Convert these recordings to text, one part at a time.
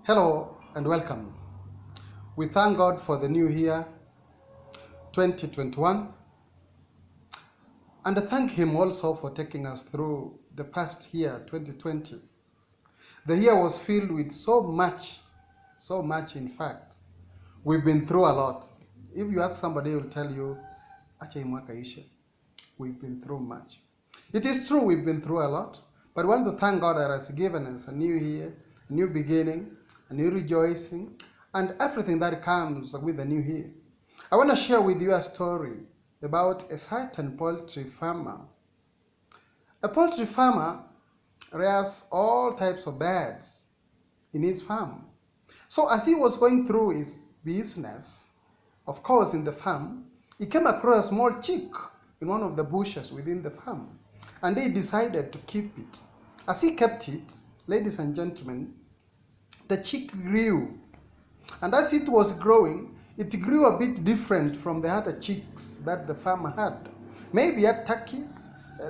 Hello and welcome. We thank God for the new year 2021 and thank Him also for taking us through the past year 2020. The year was filled with so much in fact. We've been through a lot. If you ask somebody, he will tell you, acha hii mwaka ishe. We've been through much. It is true we've been through a lot, but we want to thank God that has given us a new year, a new beginning, a new rejoicing, and everything that comes with the new year. I want to share with you a story about a certain poultry farmer. A poultry farmer rears all types of birds in his farm. So as he was going through his business, of course in the farm, he came across a small chick in one of the bushes within the farm, and he decided to keep it. As he kept it, ladies and gentlemen, the chick grew, and as it was growing, it grew a bit different from the other chicks that the farmer had. Maybe had turkeys,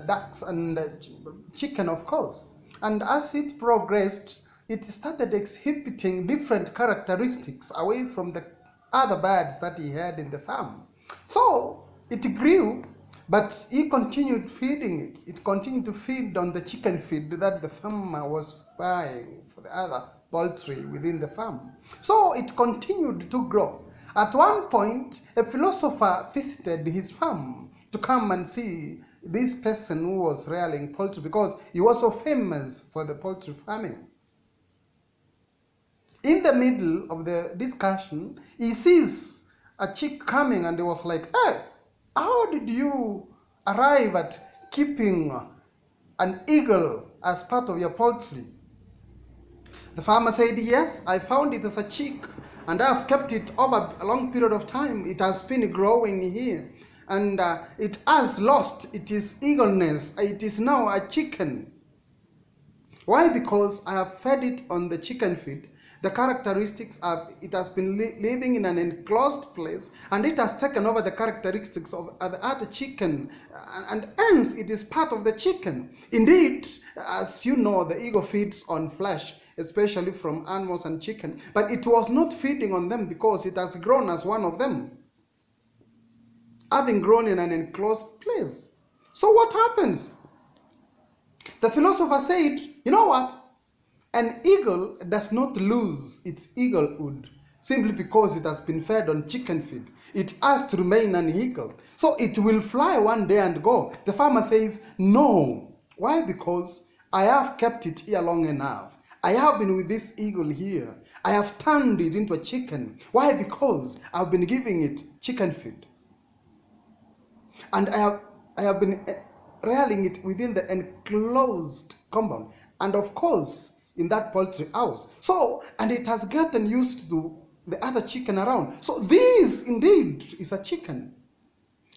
ducks, and chicken, of course. And as it progressed, it started exhibiting different characteristics away from the other birds that he had in the farm. So it grew, but he continued feeding it. It continued to feed on the chicken feed that the farmer was buying for the other poultry within the farm. So it continued to grow. At one point, a philosopher visited his farm to come and see this person who was rearing poultry because he was so famous for the poultry farming. In the middle of the discussion, he sees a chick coming and he was like, "Hey, how did you arrive at keeping an eagle as part of your poultry?" The farmer said, "Yes, I found it as a chick and I have kept it over a long period of time. It has been growing here and it has lost its eagleness. It is now a chicken. Why? Because I have fed it on the chicken feed. The characteristics of it has been living in an enclosed place and it has taken over the characteristics of the other chicken and hence it is part of the chicken. Indeed, as you know, the eagle feeds on flesh, especially from animals and chicken, but it was not feeding on them because it has grown as one of them, having grown in an enclosed place. So what happens? The philosopher said, you know what? An eagle does not lose its eaglehood simply because it has been fed on chicken feed. It has to remain an eagle. So it will fly one day and go. The farmer says, no. Why? Because I have kept it here long enough. I have been with this eagle here. I have turned it into a chicken. Why? Because I've been giving it chicken feed. And I have been rearing it within the enclosed compound. And of course, in that poultry house. So, and it has gotten used to the other chicken around. So this indeed is a chicken.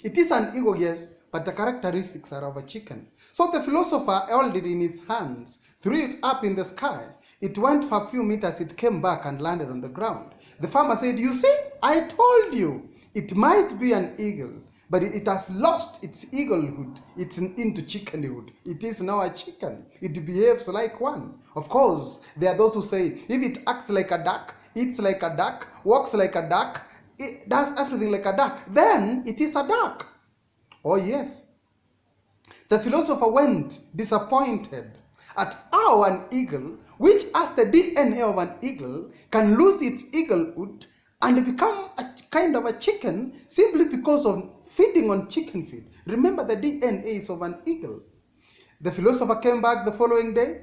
It is an eagle, yes, but the characteristics are of a chicken. So the philosopher held it in his hands, threw it up in the sky. It went for a few meters, it came back and landed on the ground. The farmer said, you see, I told you, it might be an eagle, but it has lost its eaglehood. It's into chickenhood. It is now a chicken. It behaves like one. Of course, there are those who say, if it acts like a duck, eats like a duck, walks like a duck, it does everything like a duck, then it is a duck. Oh yes. The philosopher went disappointed at how an eagle, which has the DNA of an eagle, can lose its eaglehood and become a kind of a chicken simply because of feeding on chicken feed. Remember, the DNA is of an eagle. The philosopher came back the following day.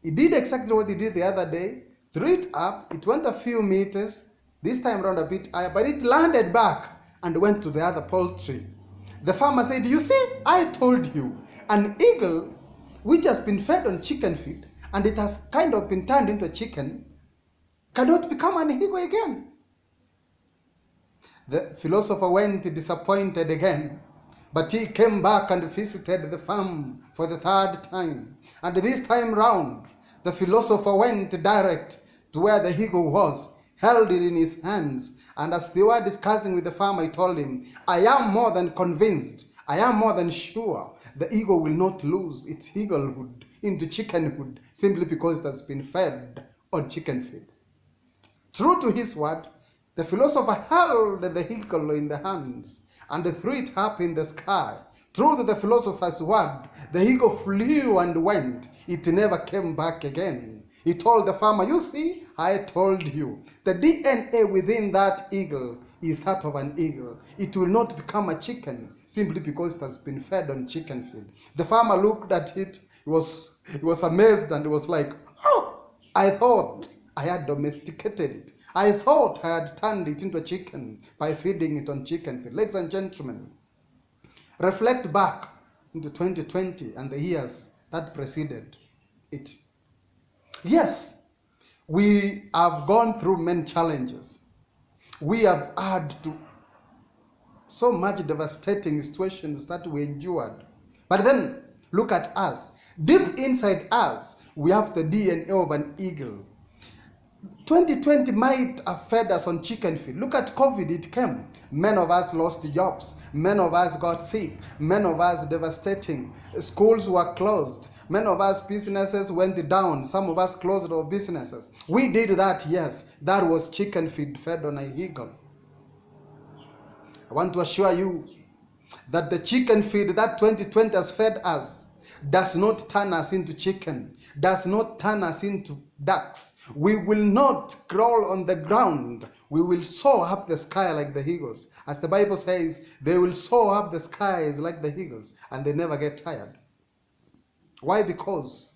He did exactly what he did the other day. Threw it up. It went a few meters. This time around a bit higher. But it landed back and went to the other poultry. The farmer said, you see, I told you. An eagle which has been fed on chicken feed and it has kind of been turned into a chicken cannot become an eagle again. The philosopher went disappointed again, but he came back and visited the farm for the third time. And this time round, the philosopher went direct to where the eagle was, held it in his hands, and as they were discussing with the farmer, he told him, I am more than convinced, I am more than sure the eagle will not lose its eaglehood into chickenhood simply because it has been fed on chicken feed. True to his word, the philosopher held the eagle in the hands and threw it up in the sky. True to the philosopher's word, the eagle flew and went. It never came back again. He told the farmer, you see, I told you. The DNA within that eagle is that of an eagle. It will not become a chicken simply because it has been fed on chicken feed. The farmer looked at it. He was amazed and he was like, oh, I thought I had domesticated it. I thought I had turned it into a chicken by feeding it on chicken feed. Ladies and gentlemen, reflect back into 2020 and the years that preceded it. Yes, we have gone through many challenges. We have had to so much devastating situations that we endured. But then, look at us. Deep inside us, we have the DNA of an eagle. 2020 might have fed us on chicken feed. Look at COVID, it came. Many of us lost jobs. Many of us got sick. Many of us devastating. Schools were closed. Many of us businesses went down. Some of us closed our businesses. We did that, yes. That was chicken feed fed on an eagle. I want to assure you that the chicken feed that 2020 has fed us does not turn us into chicken, does not turn us into ducks. We will not crawl on the ground. We will soar up the sky like the eagles. As the Bible says, they will soar up the skies like the eagles and they never get tired. Why? Because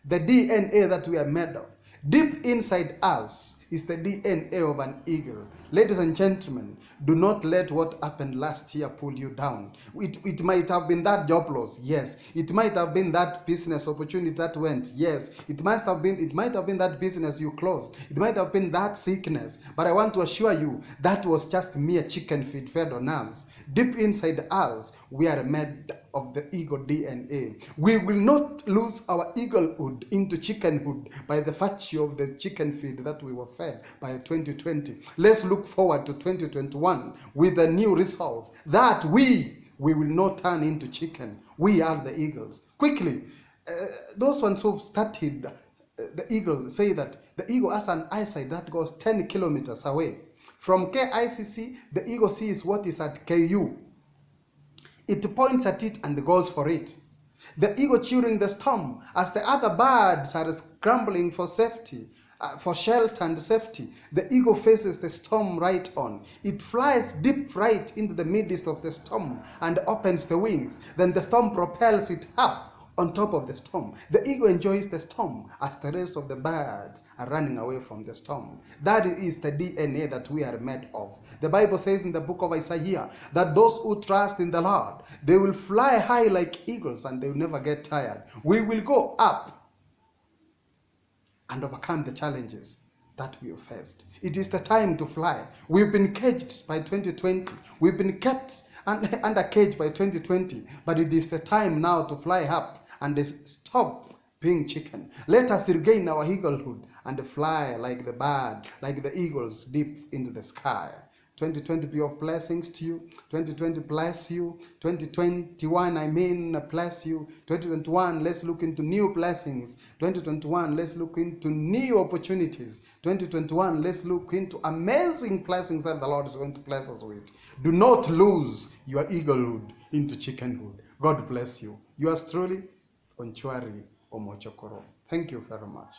the DNA that we are made of, deep inside us, is the DNA of an eagle. Ladies and gentlemen, do not let what happened last year pull you down. It might have been that job loss, yes. It might have been that business opportunity that went, yes. It might have been that business you closed. It might have been that sickness. But I want to assure you, that was just mere chicken feed fed on us. Deep inside us, we are made of the eagle DNA. We will not lose our eaglehood into chickenhood by the virtue of the chicken feed that we were fed by 2020. Let's look forward to 2021 with a new resolve that we will not turn into chicken. We are the eagles. Quickly, those ones who've studied the eagle say that the eagle has an eyesight that goes 10 kilometers away. From KICC, the eagle sees what is at KU. It points at it and goes for it. The eagle during the storm, as the other birds are scrambling for safety, for shelter and safety, the eagle faces the storm right on. It flies deep right into the midst of the storm and opens the wings. Then the storm propels it up on top of the storm. The eagle enjoys the storm as the rest of the birds are running away from the storm. That is the DNA that we are made of. The Bible says in the book of Isaiah that those who trust in the Lord, they will fly high like eagles and they will never get tired. We will go up and overcome the challenges that we have faced. It is the time to fly. We've been caged by 2020. We've been kept under cage by 2020, but it is the time now to fly up and stop being chicken. Let us regain our eaglehood and fly like the bird, like the eagles deep into the sky. 2020 be of blessings to you. 2020 bless you. 2021, bless you. 2021, let's look into new blessings. 2021, let's look into new opportunities. 2021, let's look into amazing blessings that the Lord is going to bless us with. Do not lose your eaglehood into chickenhood. God bless you. Yours truly, Onchwari Omochokoro. Thank you very much.